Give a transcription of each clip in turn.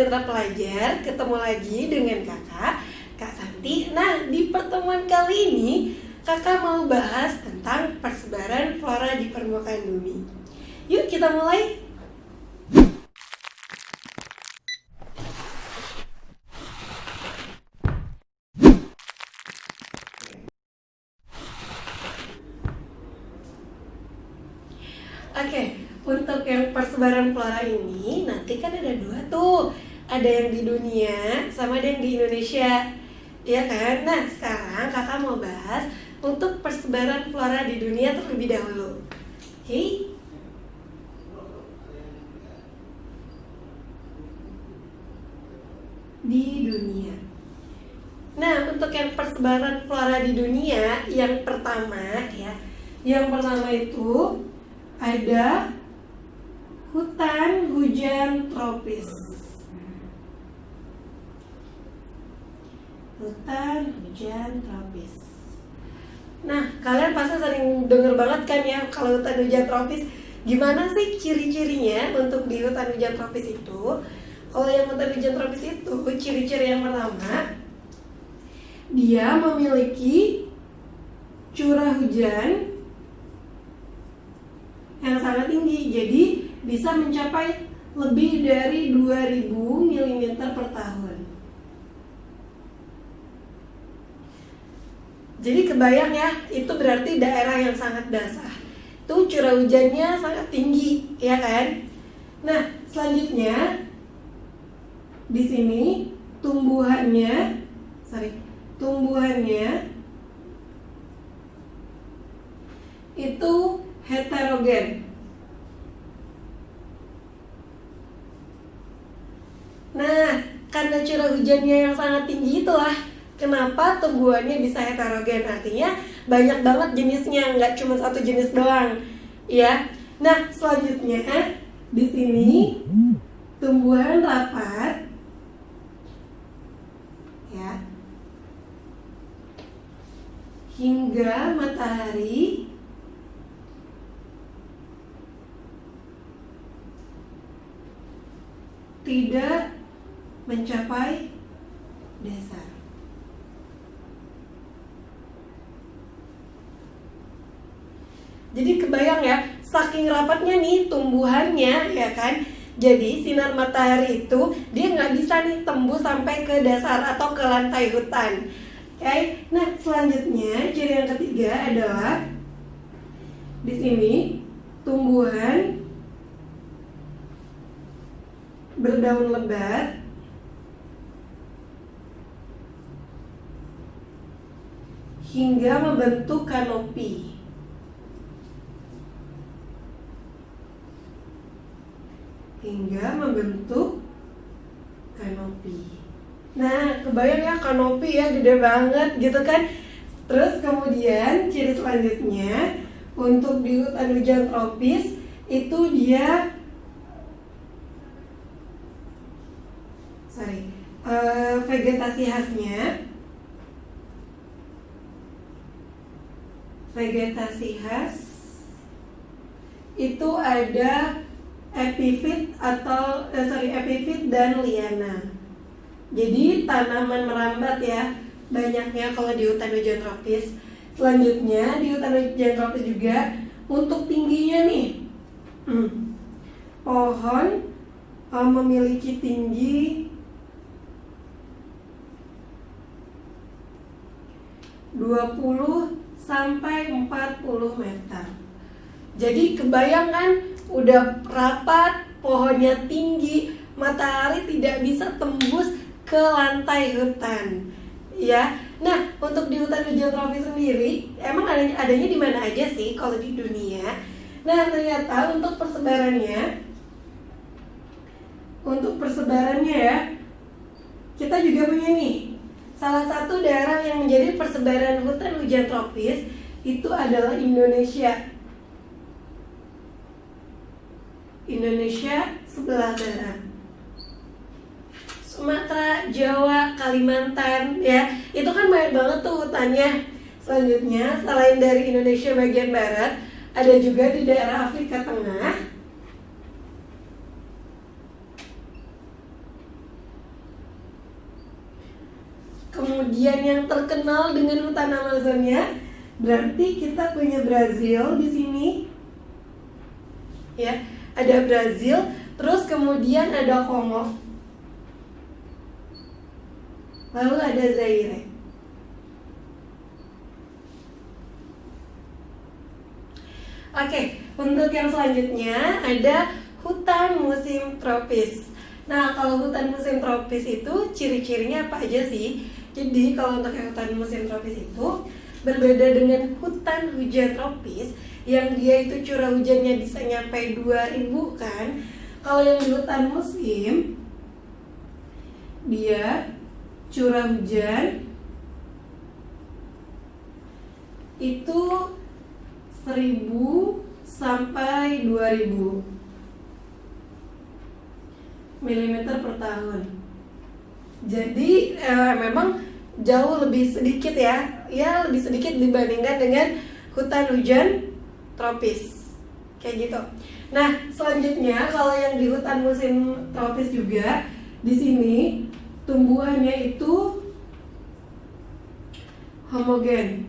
Mitra Pelajar, ketemu lagi dengan Kak Santi. Nah, di pertemuan kali ini Kakak mau bahas tentang persebaran flora di permukaan bumi. Yuk kita mulai. Oke, untuk yang persebaran flora ini nanti kan ada dua tuh. Ada yang di dunia sama ada yang di Indonesia. Ya kan? Nah, sekarang Kakak mau bahas untuk persebaran flora di dunia terlebih dahulu. Oke? Di dunia. Nah, untuk yang persebaran flora di dunia yang pertama ya. Yang pertama itu ada hutan hujan tropis. Hutan hujan tropis. Nah, kalian pasti sering denger banget kan ya kalau hutan hujan tropis. Gimana sih ciri-cirinya untuk di hutan hujan tropis itu? Kalau yang hutan hujan tropis itu, ciri-ciri yang pertama, dia memiliki curah hujan yang sangat tinggi, jadi bisa mencapai lebih dari 2000 mm per tahun. Jadi kebayang ya, itu berarti daerah yang sangat basah. Itu curah hujannya sangat tinggi, ya kan? Nah, selanjutnya di sini tumbuhannya itu heterogen. Nah, karena curah hujannya yang sangat tinggi itulah kenapa tumbuhannya bisa heterogen. Artinya banyak banget jenisnya, nggak cuma satu jenis doang, ya. Nah, selanjutnya di sini tumbuhan rapat, ya, hingga matahari tidak mencapai dasar. Jadi kebayang ya, saking rapatnya nih tumbuhannya, ya kan? Jadi sinar matahari itu dia nggak bisa nih tembus sampai ke dasar atau ke lantai hutan. Oke, nah selanjutnya ciri yang ketiga adalah di sini tumbuhan berdaun lebat hingga membentuk kanopi. Nah, kebayang ya kanopi ya, gede banget gitu kan. Terus kemudian ciri selanjutnya untuk di hutan hujan tropis itu dia vegetasi khas itu ada epifit dan liana. Jadi tanaman merambat ya, banyaknya kalau di hutan hujan tropis. Selanjutnya di hutan hujan tropis juga untuk tingginya nih, pohon memiliki tinggi 20 sampai 40 meter. Jadi kebayang kan, udah rapat, pohonnya tinggi, matahari tidak bisa tembus ke lantai hutan. Ya. Nah, untuk di hutan hujan tropis sendiri, emang adanya di mana aja sih kalau di dunia? Nah, ternyata untuk persebarannya ya, kita juga punya nih. Salah satu daerah yang menjadi persebaran hutan hujan tropis itu adalah Indonesia. Sebelah barat. Sumatera, Jawa, Kalimantan, ya, itu kan banyak banget tuh hutannya. Selanjutnya, selain dari Indonesia bagian barat, ada juga di daerah Afrika Tengah, Kemudian yang terkenal dengan hutan Amazonnya, berarti kita punya Brazil di sini. Ya, ada Brazil, terus kemudian ada Kongo. Lalu ada Zaire. Oke, untuk yang selanjutnya ada hutan musim tropis. Nah, kalau hutan musim tropis itu ciri-cirinya apa aja sih? Jadi, kalau untuk yang hutan musim tropis itu berbeda dengan hutan hujan tropis yang dia itu curah hujannya bisa nyampe 2000 kan. Kalau yang di hutan musim dia curah hujan itu 1000 sampai 2000 mm per tahun. Jadi memang jauh lebih sedikit ya lebih sedikit dibandingkan dengan hutan hujan tropis kayak gitu. Nah, selanjutnya kalau yang di hutan musim tropis juga di sini tumbuhannya itu homogen.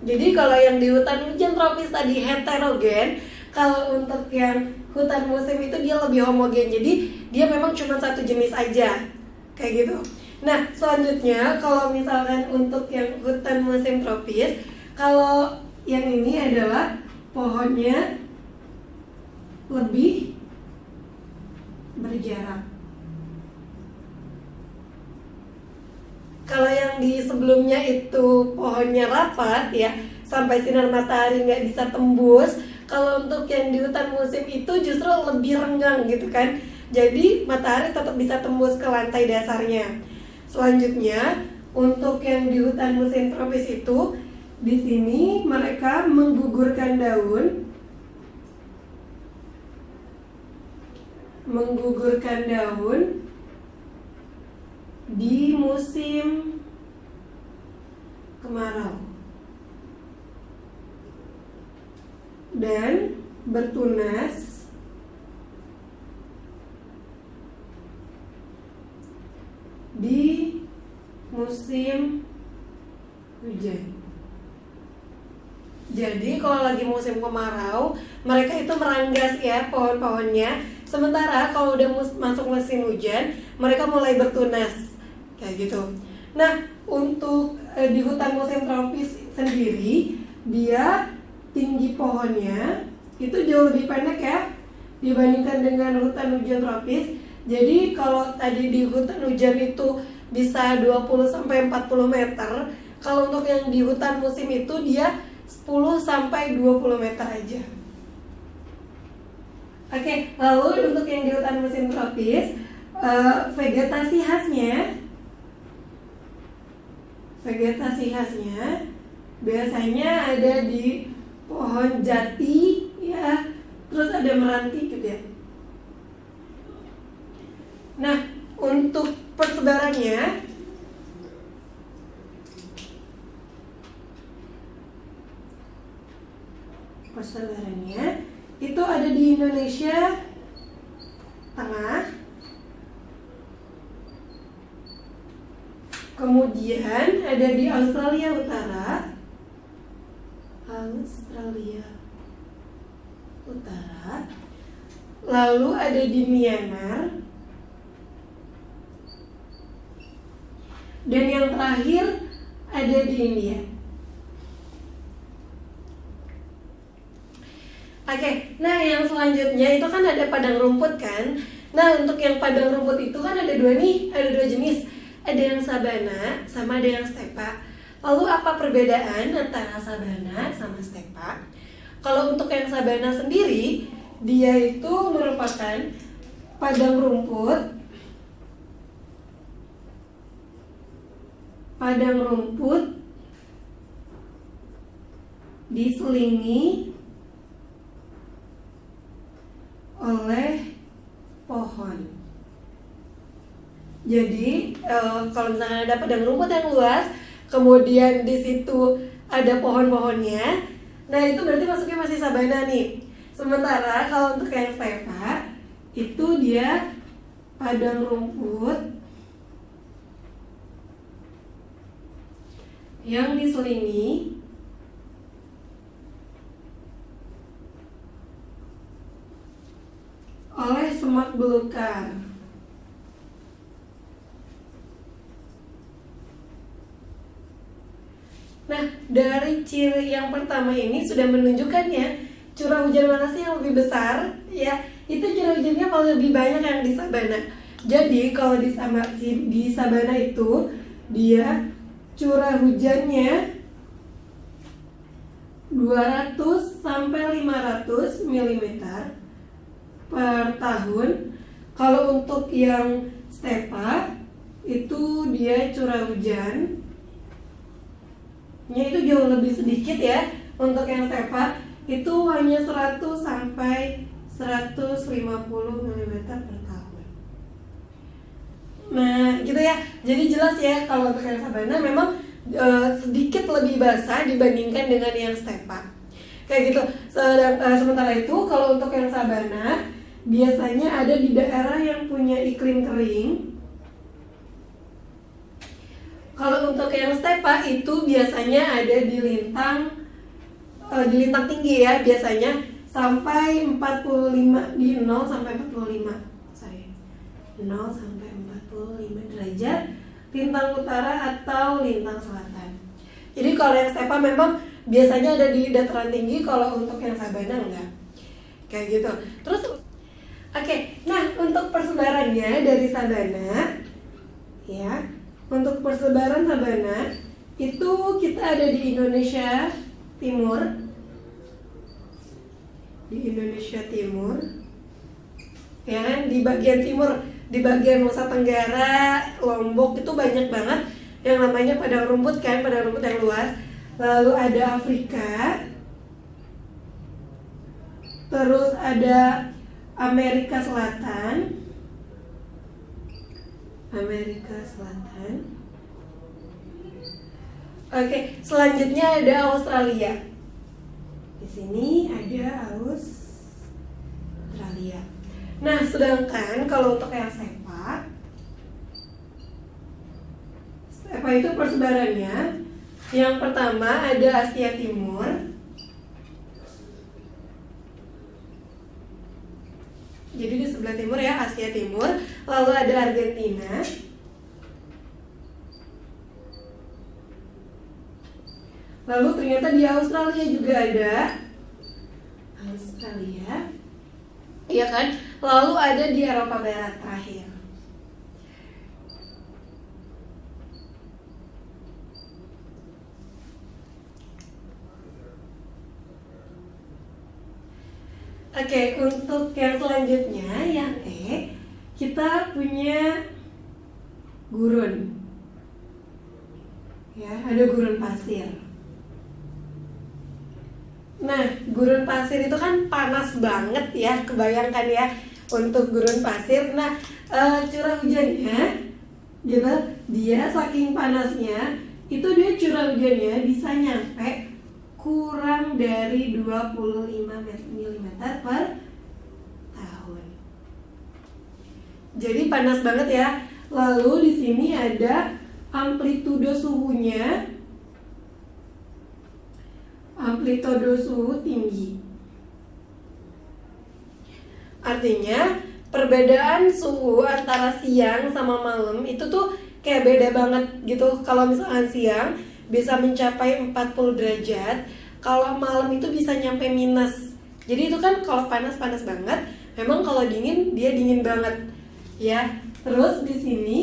Jadi kalau yang di hutan hujan tropis tadi heterogen, kalau untuk yang hutan musim itu dia lebih homogen. Jadi dia memang cuma satu jenis aja, kayak gitu. Nah, selanjutnya kalau misalkan untuk yang hutan musim tropis, kalau yang ini adalah pohonnya lebih berjarak. Kalau yang di sebelumnya itu pohonnya rapat ya, sampai sinar matahari nggak bisa tembus. Kalau untuk yang di hutan musim itu justru lebih renggang gitu kan. Jadi matahari tetap bisa tembus ke lantai dasarnya. Selanjutnya untuk yang di hutan musim tropis itu di sini mereka menggugurkan daun. Di musim kemarau dan bertunas di musim hujan. Jadi kalau lagi musim kemarau, mereka itu meranggas ya pohon-pohonnya. Sementara kalau udah masuk musim hujan, mereka mulai bertunas kayak gitu. Nah, untuk di hutan musim tropis sendiri, dia tinggi pohonnya itu jauh lebih pendek ya dibandingkan dengan hutan hujan tropis. Jadi kalau tadi di hutan hujan itu bisa 20 sampai 40 meter, kalau untuk yang di hutan musim itu dia 10 sampai 20 meter aja. Oke, lalu untuk yang di hutan musim tropis, vegetasi khasnya biasanya ada di pohon jati ya, terus ada meranti juga. Nah, untuk persebarannya itu ada di Indonesia Tengah, kemudian ada di Australia Utara, lalu ada di Myanmar, dan yang terakhir ada di India. Oke, nah yang selanjutnya itu kan ada padang rumput kan. Nah, untuk yang padang rumput itu kan ada dua jenis. Ada yang sabana sama ada yang stepa. Lalu apa perbedaan antara sabana sama stepa? Kalau untuk yang sabana sendiri, dia itu merupakan padang rumput diselingi oleh pohon. Jadi kalau misalnya ada padang rumput yang luas, kemudian di situ ada pohon-pohonnya, nah itu berarti masuknya masih sabana nih. Sementara kalau untuk yang stepa itu dia padang rumput yang diselingi oleh semak belukar. Nah, dari ciri yang pertama ini sudah menunjukkan ya, curah hujan mana sih yang lebih besar? Ya, itu curah hujannya malah lebih banyak yang di sabana. Jadi kalau di sabana itu dia curah hujannya 200 sampai 500 mm per tahun. Kalau untuk yang stepa itu dia curah hujannya itu jauh lebih sedikit ya. Untuk yang stepa itu hanya 100 sampai 150 mm per tahun. Nah, gitu ya. Jadi jelas ya kalau untuk yang sabana memang sedikit lebih basah dibandingkan dengan yang stepa. Kayak gitu. Sementara itu kalau untuk yang sabana biasanya ada di daerah yang punya iklim kering. Kalau untuk yang stepa itu biasanya ada di lintang tinggi ya, biasanya sampai 45 di 0 sampai 45. 0 sampai 45 derajat lintang utara atau lintang selatan. Jadi kalau yang stepa memang biasanya ada di dataran tinggi, kalau untuk yang sabana enggak. Kayak gitu. Terus nah untuk persebarannya dari sabana ya, untuk persebaran sabana itu kita ada di Indonesia Timur. Di Indonesia Timur. Ya kan, di bagian timur, di bagian Nusa Tenggara, Lombok itu banyak banget yang namanya padang rumput kan, padang rumput yang luas. Lalu ada Afrika. Terus ada Amerika Selatan. Selanjutnya ada Australia. Di sini ada Australia. Nah, sedangkan kalau untuk yang stepa itu persebarannya yang pertama ada Asia Timur. Jadi di sebelah timur ya, Asia Timur. Lalu ada Argentina. Lalu ternyata di Australia juga ada Australia. Iya kan? Lalu ada di Eropa Barat terakhir. Untuk yang selanjutnya, yang kita punya gurun. Ya, ada gurun pasir. Nah, gurun pasir itu kan panas banget ya, kebayangkan ya untuk gurun pasir. Nah, curah hujannya gitu, dia saking panasnya itu dia curah hujannya bisa nyampe kurang dari 25 mm per tahun. Jadi panas banget ya. Lalu di sini ada amplitudo suhunya. Amplitudo suhu tinggi. Artinya perbedaan suhu antara siang sama malam itu tuh kayak beda banget gitu. Kalau misalkan siang bisa mencapai 40 derajat, kalau malam itu bisa nyampe minus. Jadi itu kan kalau panas banget, memang kalau dingin dia dingin banget ya. Terus di sini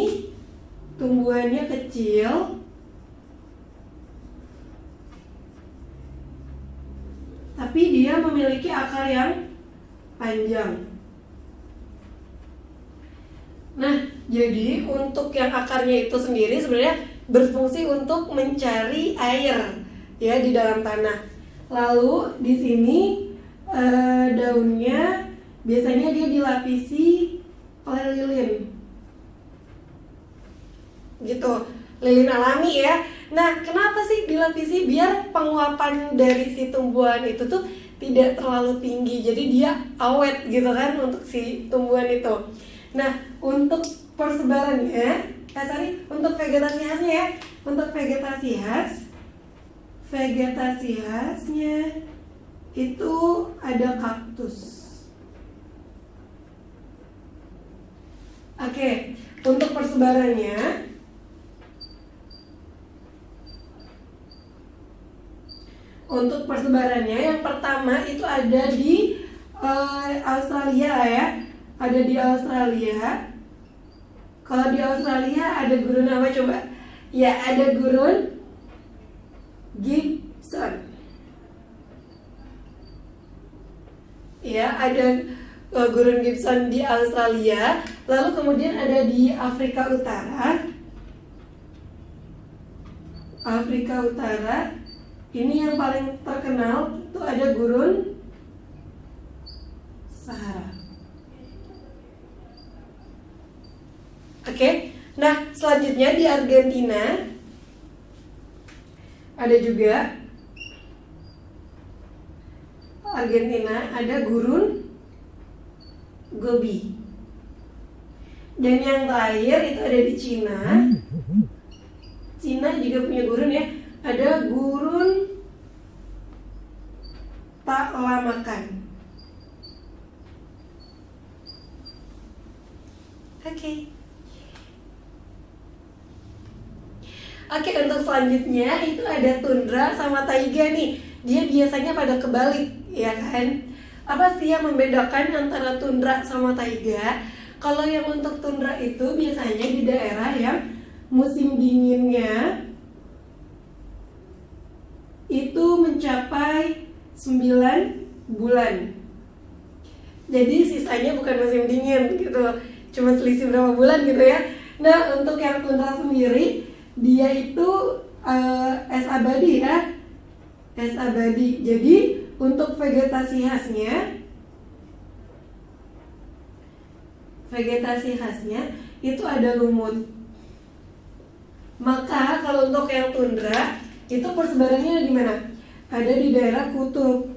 tumbuhannya kecil, tapi dia memiliki akar yang panjang. Nah, jadi untuk yang akarnya itu sendiri sebenarnya berfungsi untuk mencari air ya di dalam tanah. Lalu di sini daunnya biasanya dia dilapisi oleh lilin. Gitu, lilin alami ya. Nah, kenapa sih dilapisi? Biar penguapan dari si tumbuhan itu tuh tidak terlalu tinggi, jadi dia awet gitu kan untuk si tumbuhan itu. Nah, untuk persebarannya, untuk vegetasi khasnya ya. Untuk vegetasi khasnya itu ada kaktus. Oke, untuk persebarannya yang pertama itu ada di Australia ya. Ada di Australia. Kalau di Australia ada gurun apa coba? Ya, ada gurun Gibson. Ya, ada gurun Gibson di Australia. Lalu kemudian ada di Afrika Utara. Ini yang paling terkenal itu ada gurun Sahara. Oke, nah selanjutnya di Argentina ada juga ada gurun Gobi. Dan yang terakhir itu ada di Cina. Cina juga punya gurun ya. Ada gurun Taklamakan. Oke, untuk selanjutnya itu ada tundra sama taiga nih. Dia biasanya pada kebalik, ya kan? Apa sih yang membedakan antara tundra sama taiga? Kalau yang untuk tundra itu biasanya di daerah yang musim dinginnya itu mencapai 9 bulan. Jadi sisanya bukan musim dingin gitu, cuma selisih berapa bulan gitu ya. Nah, untuk yang tundra sendiri dia itu es abadi ya. Es abadi. Jadi untuk vegetasi khasnya itu ada lumut. Maka kalau untuk yang tundra itu persebarannya di mana? Ada di daerah kutub.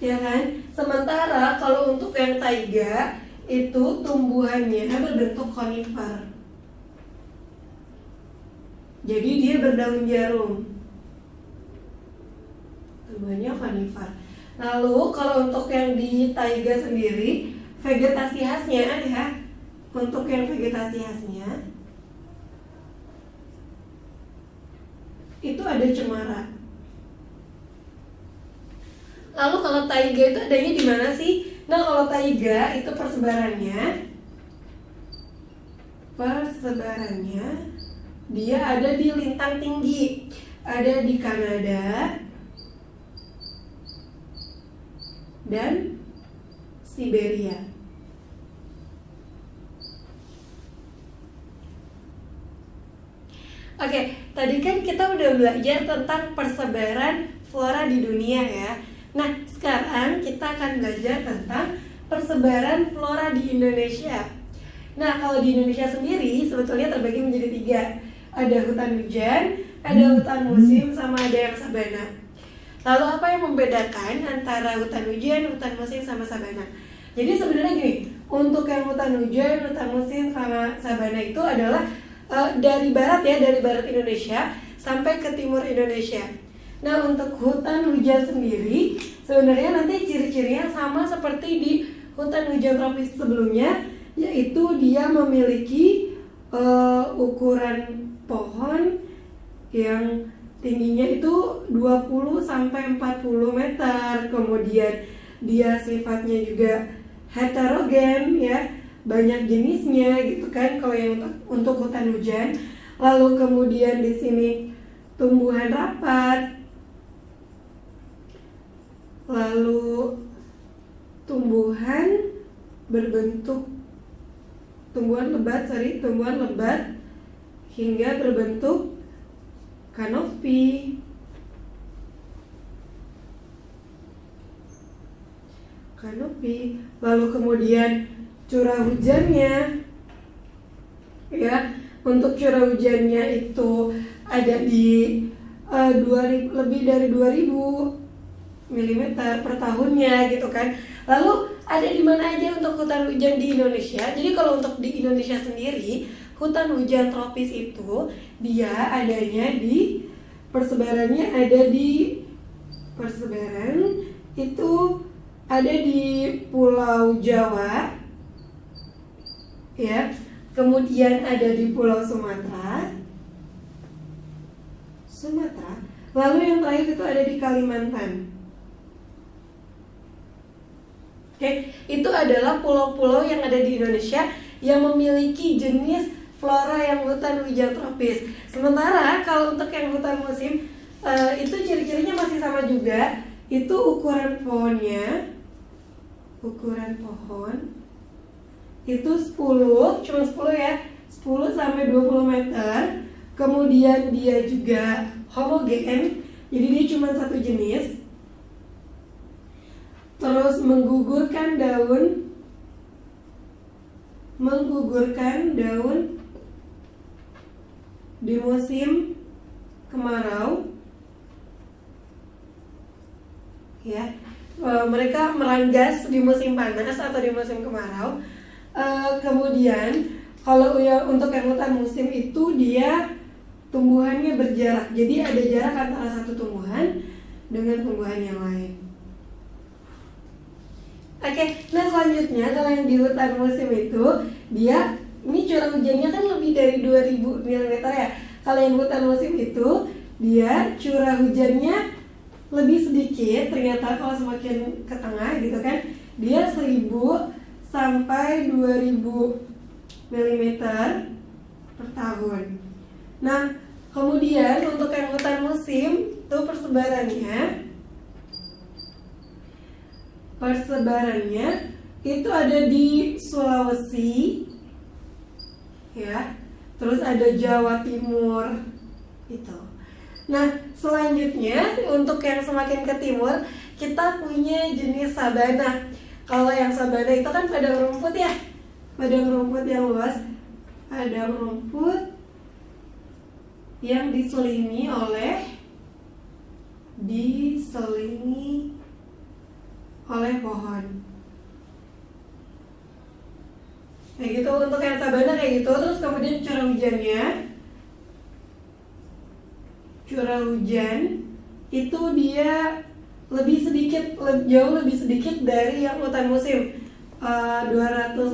Ya kan? Sementara kalau untuk yang taiga itu tumbuhannya berbentuk konifer. Jadi dia berdaun jarum. Tumbuhannya konifer. Lalu kalau untuk yang di taiga sendiri, vegetasi khasnya ya. Untuk yang vegetasi khasnya itu ada cemara. Lalu kalau taiga itu adanya di mana sih? Nah, kalau taiga itu persebarannya dia ada di lintang tinggi, ada di Kanada dan Siberia. Oke, tadi kan kita udah belajar tentang persebaran flora di dunia ya. Nah, sekarang kita akan belajar tentang persebaran flora di Indonesia. Nah, kalau di Indonesia sendiri sebetulnya terbagi menjadi 3. Ada hutan hujan, ada hutan musim, sama ada yang sabana. Lalu apa yang membedakan antara hutan hujan, hutan musim, sama sabana? Jadi sebenarnya gini, untuk yang hutan hujan, hutan musim, sama sabana itu adalah dari barat ya, dari barat Indonesia sampai ke timur Indonesia. Nah, untuk hutan hujan sendiri sebenarnya nanti ciri-cirinya sama seperti di hutan hujan tropis sebelumnya, yaitu dia memiliki ukuran pohon yang tingginya itu 20 sampai 40 meter. Kemudian dia sifatnya juga heterogen ya, banyak jenisnya gitu kan kalau yang untuk hutan hujan. Lalu kemudian di sini tumbuhan rapat, lalu tumbuhan lebat hingga berbentuk kanopi. Lalu kemudian curah hujannya ya, untuk curah hujannya itu ada di lebih dari 2000 milimeter per tahunnya gitu kan. Lalu ada di mana aja untuk hutan hujan di Indonesia? Jadi kalau untuk di Indonesia sendiri, hutan hujan tropis itu dia adanya di persebarannya ada di persebaran itu ada di Pulau Jawa, ya. Kemudian ada di Pulau Sumatera. Lalu yang terakhir itu ada di Kalimantan. Oke, itu adalah pulau-pulau yang ada di Indonesia yang memiliki jenis flora yang hutan hujan tropis. Sementara kalau untuk yang hutan musim itu ciri-cirinya masih sama juga. Itu ukuran pohon itu 10, cuma 10 ya, 10 sampai 20 meter. Kemudian dia juga homogen, jadi dia cuma satu jenis. Terus menggugurkan daun di musim kemarau, ya. Mereka meranggas di musim panas atau di musim kemarau. Kemudian kalau untuk yang hutan musim itu dia tumbuhannya berjarak, jadi ada jarak antara satu tumbuhan dengan tumbuhan yang lain. Oke, nah selanjutnya kalau yang di hutan musim itu dia ini curah hujannya kan lebih dari 2000 mm ya. Kalau yang hutan musim itu dia curah hujannya lebih sedikit, ternyata kalau semakin ke tengah gitu kan, dia 1000 sampai 2000 mm per tahun. Nah, kemudian untuk yang hutan musim itu persebarannya itu ada di Sulawesi, ya. Terus ada Jawa Timur itu. Nah, selanjutnya untuk yang semakin ke timur kita punya jenis sabana. Kalau yang sabana itu kan padang rumput ya, padang rumput yang luas, padang rumput yang diselingi oleh pohon. Kayak gitu untuk yang sabana kayak gitu. Terus kemudian curah hujan itu dia jauh lebih sedikit dari yang hutan musim, 250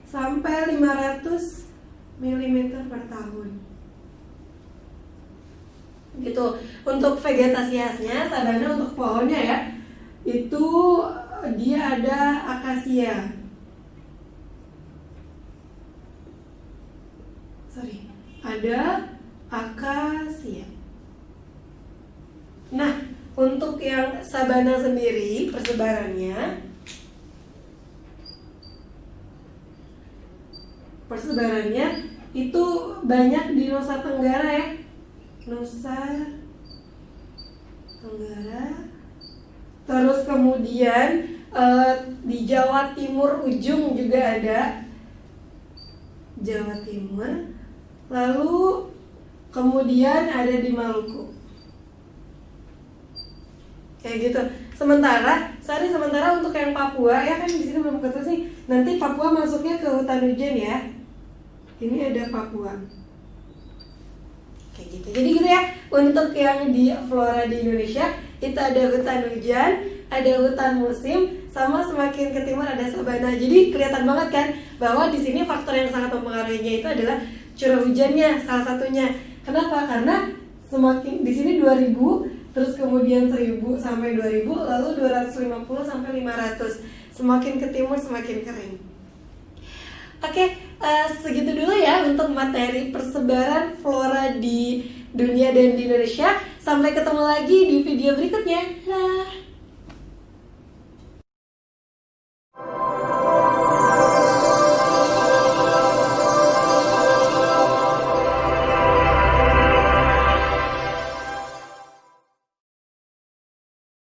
sampai 500 mm per tahun. Gitu. Untuk vegetasi khasnya sabana untuk pohonnya ya, itu dia ada akasia. Ada akasia. Nah, untuk yang sabana sendiri persebarannya itu banyak di Nusa Tenggara ya. Terus kemudian di Jawa Timur ujung juga ada Jawa Timur. Lalu kemudian ada di Maluku. Kayak gitu. Sementara untuk yang Papua ya kan di sini belum ketus nih. Nanti Papua masuknya ke hutan hujan ya. Ini ada Papua. Kayak gitu. Jadi gitu ya. Untuk yang di flora di Indonesia itu ada hutan hujan, ada hutan musim, sama semakin ke timur ada sabana. Jadi kelihatan banget kan bahwa di sini faktor yang sangat mempengaruhinya itu adalah curah hujannya salah satunya. Kenapa? Karena semakin di sini 2000, terus kemudian 1000 sampai 2000, lalu 250 sampai 500. Semakin ke timur semakin kering. Oke, segitu dulu ya untuk materi persebaran flora di dunia dan di Indonesia. Sampai ketemu lagi di video berikutnya.